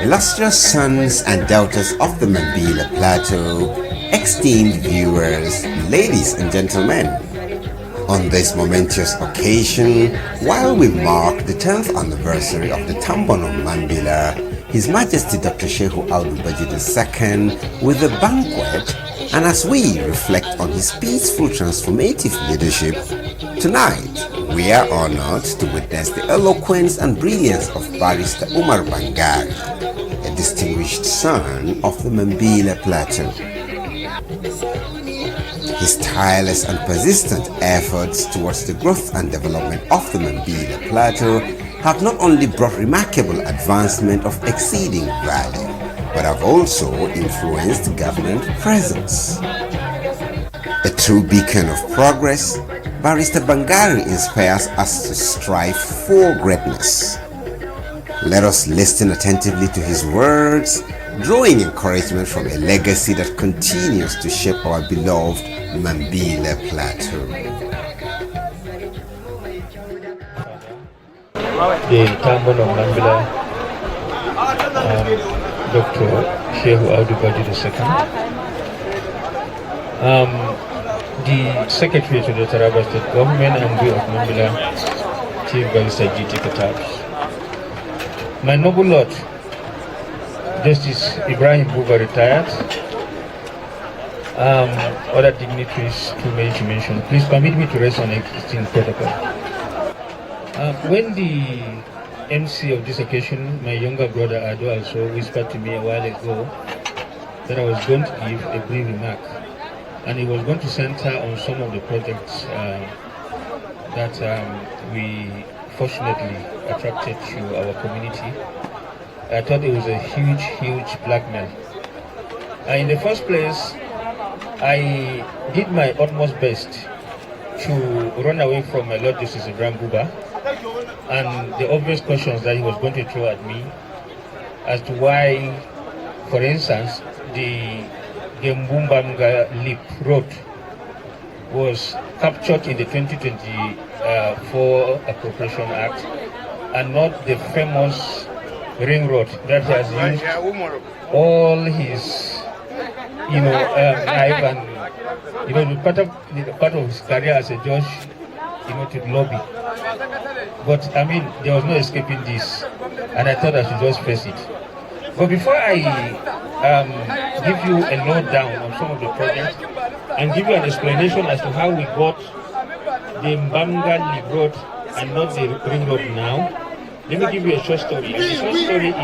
Illustrious sons and daughters of the Mambilla plateau, esteemed viewers, ladies and gentlemen. On this momentous occasion, while we mark the 10th anniversary of the Tambon of Mambilla, His Majesty Dr. Shehu Audu Baju II with a banquet, and as we reflect on his peaceful transformative leadership, tonight we are honored to witness the eloquence and brilliance of Barrister Umar Bangari, a distinguished son of the Mambilla plateau. His tireless and persistent efforts towards the growth and development of the Mambilla plateau have not only brought remarkable advancement of exceeding value, but have also influenced government presence. A true beacon of progress, Barrister Bangari inspires us to strive for greatness. Let us listen attentively to his words, drawing encouragement from a legacy that continues to shape our beloved Mambilla plateau. The Tambon of Mambilla, Dr. Shehu Audu Baju II, the Secretary to the Taraba State Government and we of Mambilla, Chief Barrister G.T. Katabs. My noble Lord, Justice Ibrahim Buba retired, other dignitaries too many to mention. Please permit me to rest on existing protocol. When the MC of this occasion, my younger brother Ado, also whispered to me a while ago that I was going to give a brief remark, and he was going to center on some of the projects that we fortunately attracted to our community. I thought it was a huge blackmail. In the first place, I did my utmost best to run away from my Lord Justice Ibrahim Buba and the obvious questions that he was going to throw at me as to why, for instance, the Gembumbamga Lip Road was captured in the 2024 Appropriation Act and not the famous ring road that has used all his, life and part of his career as a judge, to lobby. But I mean, there was no escaping this, and I thought I should just face it. But before I give you a lowdown on some of the projects and give you an explanation as to how we got the Mbanga Road and not the ring road now, let me give you a short story. And the short story is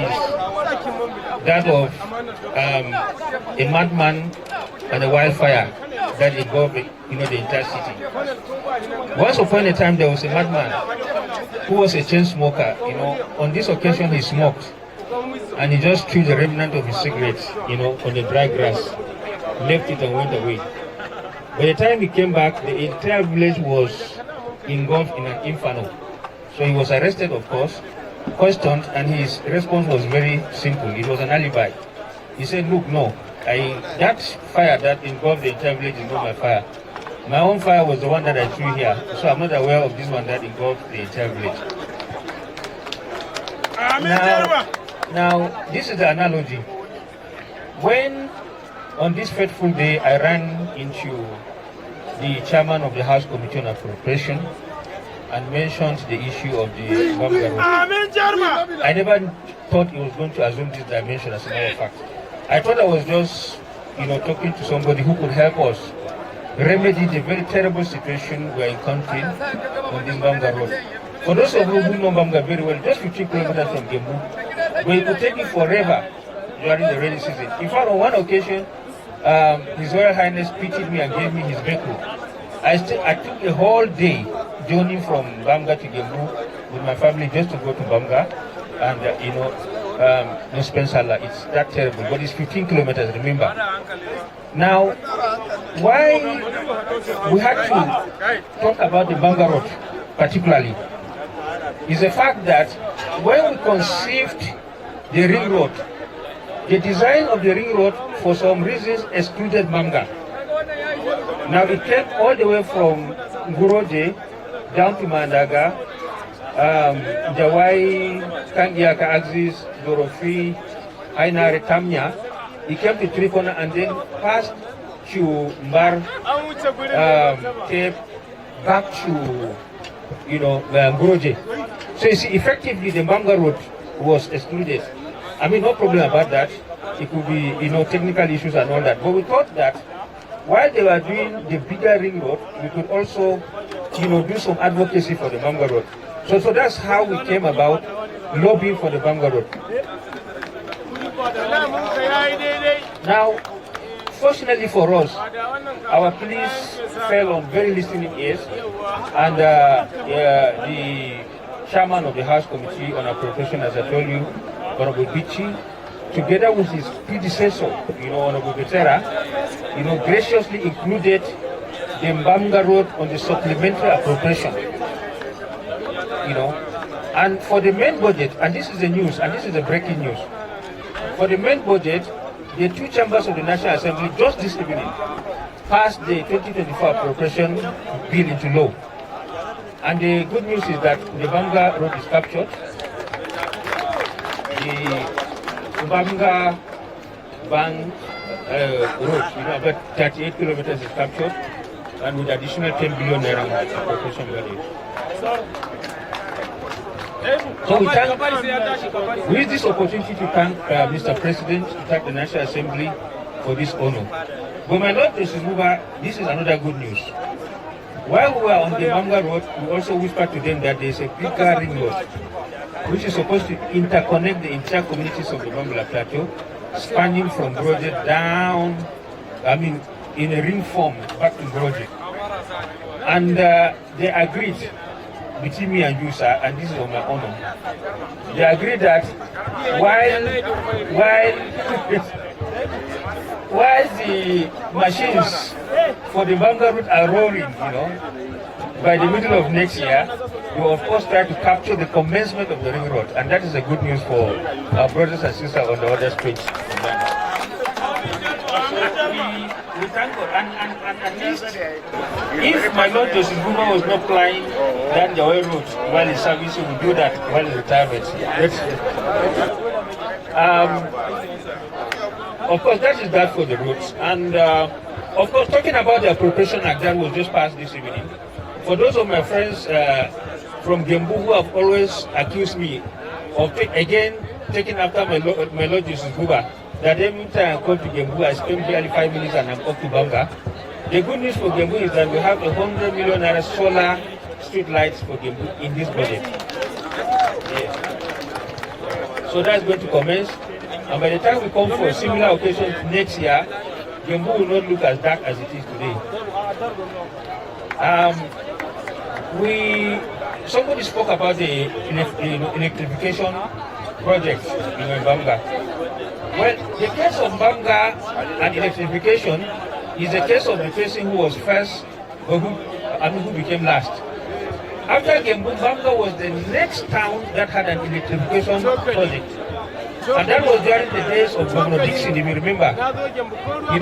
that of a madman and a wildfire that engulfed the entire city. Once upon a time, there was a madman who was a chain smoker. On this occasion he smoked, and he just threw the remnant of his cigarettes, on the dry grass, left it and went away. By the time he came back, the entire village was engulfed in an inferno. So he was arrested, of course, questioned, and his response was very simple. It was an alibi. He said, look, no, that fire that engulfed the entire village is not my fire. My own fire was the one that I threw here, so I'm not aware of this one that engulfed the entire village. Now, this is the analogy. When on this fateful day I ran into the chairman of the House Committee on Appropriation and mentioned the issue of the Bangla Road, I never thought he was going to assume this dimension, as a matter of fact. I thought I was just, talking to somebody who could help us remedy the very terrible situation we're encountering on this Bangla Road. For those of you who know Bangla very well, just 15 kilometers from Gembu, but it could take you forever during the rainy season. In fact, on one occasion, His Royal Highness pitied me and gave me his vehicle. I took a whole day journeying from Bamga to Gembu with my family just to go to Bamga and, no spend Salah. It's that terrible, but it's 15 kilometers, remember. Now, why we had to talk about the Bamga Road particularly is the fact that when we conceived the ring road, the design of the ring road for some reasons excluded Bamga. Now it came all the way from Guroje down to Mandaga, Jawai, Kangiaka axis, Dorofi, Hainare Tamnya. He came to Trikona and then passed to Barr, Cape, back to, Nguroje. So you see, effectively the Mbanga road was excluded. I mean, no problem about that. It could be, technical issues and all that. But we thought that while they were doing the bigger ring road, we could also, do some advocacy for the Mbanga road. So that's how we came about lobbying for the Mbanga road. Now, fortunately for us, our pleas fell on very listening ears, and the chairman of the House Committee on Appropriation, as I told you, Honorable Bichi, together with his predecessor, Honorable Betera, graciously included the Mbanga Road on the supplementary appropriation. And for the main budget, and this is the news, and this is the breaking news, for the main budget, the two chambers of the National Assembly just this evening passed the 2024 appropriation bill into law. And the good news is that the Mbanga road is captured. The Mbanga Bang road, about 38 kilometers is captured, and with additional 10 billion naira appropriation value. So we use this opportunity to thank Mr. President, to thank the National Assembly for this honor. But my Lord Justice Buba, this is another good news. While we were on the Mbanga road, we also whispered to them that there is a bigger ring road, which is supposed to interconnect the entire communities of the Mambilla plateau, spanning from Broje down, in a ring form back to Broje. And they agreed, between me and you, sir, and this is on my honor, they agreed that while the machines for the Mbanga route are roaring, by the middle of next year, we will of course try to capture the commencement of the ring road, and that is a good news for our brothers and sisters on the other streets. We thank God, and at least if my Lord Joseph Buma was not flying down the oil road while he's service, he would do that while in retirement. Of course, that is that for the roads. And of course, talking about the Appropriation Act that was just passed this evening, for those of my friends from Gembu who have always accused me of taking after my Lord Justice Buba, that every time I come to Gembu, I spend barely 5 minutes and I'm off to Banga. The good news for Gembu is that we have 100 million naira solar street lights for Gembu in this budget. Yes. So that's going to commence. And by the time we come for similar occasions next year, Gembu will not look as dark as it is today. Somebody spoke about the electrification project in Banga. Well, the case of Banga and electrification is the case of the person who was first, but who became last. After Gembu, Banga was the next town that had an electrification project. And that was during the days of Governor Dixon, if you remember. It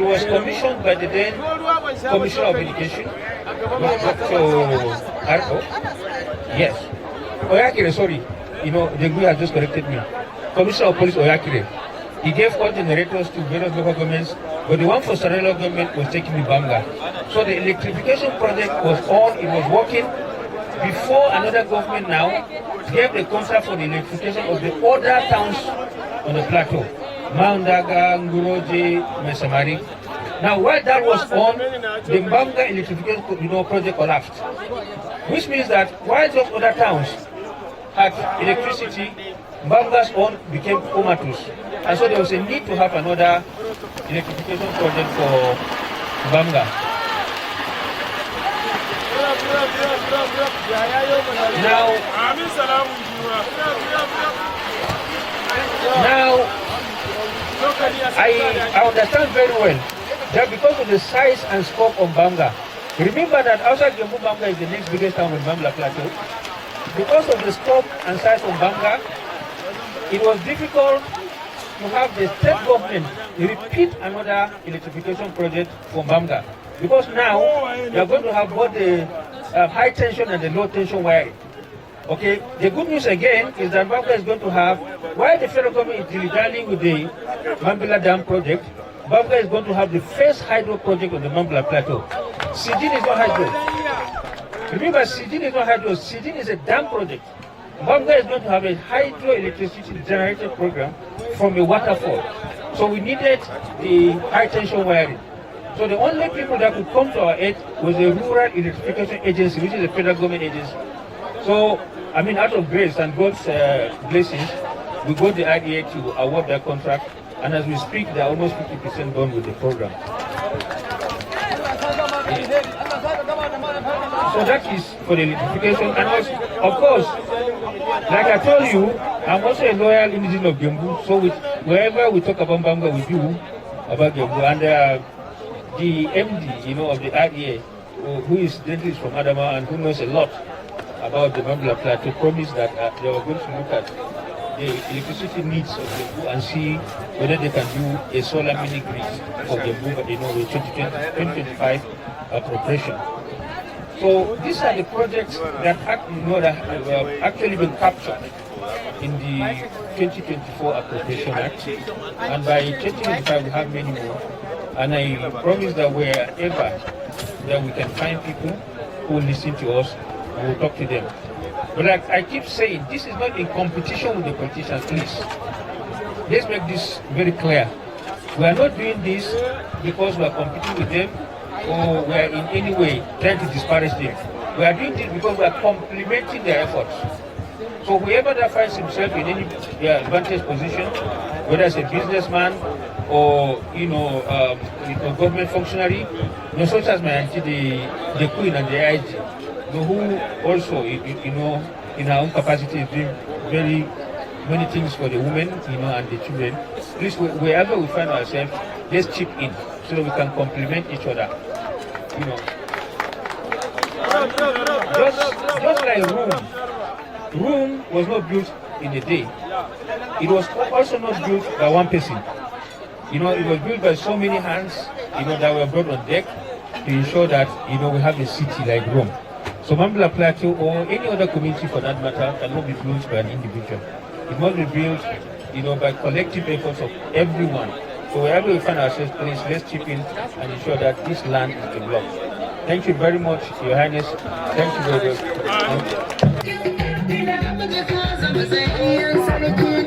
was commissioned by the then Commissioner of Education, Dr. Arco. Yes. Oyakire, sorry. The guy has just corrected me. Commissioner of Police Oyakire. He gave all generators to various local governments, but the one for Sarelo government was taking the Banga. So the electrification project was on, it was working before another government now gave the contract for the electrification of the other towns on the plateau. Maundaga, Nguroje, Mesamari. Now while that was on, the Banga electrification project collapsed. Which means that while those other towns had electricity, Banga's own became comatose. And so there was a need to have another electrification project for Banga. Now I understand very well that because of the size and scope of Banga, remember that outside Gembu, Banga is the next biggest town on Mambilla Plateau. Because of the scope and size of Banga, it was difficult to have the state government repeat another electrification project for Banga. Because now they are going to have both the high tension and the low tension wiring. Okay, the good news again is that Mambilla is going to have, while the federal government is dilly-dallying with the Mambilla Dam project, Mambilla is going to have the first hydro project on the Mambilla Plateau. Sijin is not hydro. Remember, Sijin is not hydro. Sijin is a dam project. Mambilla is going to have a hydroelectricity generated program from a waterfall. So we needed the high tension wiring. So the only people that could come to our aid was the Rural Electrification Agency, which is a federal government agency. So, I mean, out of grace and God's blessings, we got the IDA to award that contract, and as we speak, they're almost 50% done with the program. So that is for the electrification, and also, of course, like I told you, I'm also a loyal indigenous of Gembu, so wherever we talk about Banga, we do about Gembu, and the MD, of the IDA, who is from Adama and who knows a lot about the Mambilla Plateau, promised that they were going to look at the electricity needs of Gembu and see whether they can do a solar mini grid for Gembu, with 2025 appropriation. So these are the projects that that have actually been captured in the 2024 Appropriation Act, and by 2025 we have many more. And I promise that wherever that we can find people who listen to us, we will talk to them. But like I keep saying, this is not in competition with the politicians, please. Let's make this very clear. We are not doing this because we are competing with them or we are in any way trying to disparage them. We are doing this because we are complementing their efforts. So whoever that finds himself in any advantage position, whether it's a businessman or a government functionary, such as my auntie, the Queen and the IG, who also, in our own capacity is doing very many things for the women, and the children. Please, wherever we find ourselves, let's chip in so that we can complement each other. Just like Rome was not built in a day. It was also not built by one person. It was built by so many hands, that were brought on deck to ensure that, we have a city like Rome. So Mambilla Plateau or any other community for that matter cannot be built by an individual. It must be built, by collective efforts of everyone. So wherever we find ourselves, please, let's chip in and ensure that this land is developed. Thank you very much, Your Highness. Thank you very much.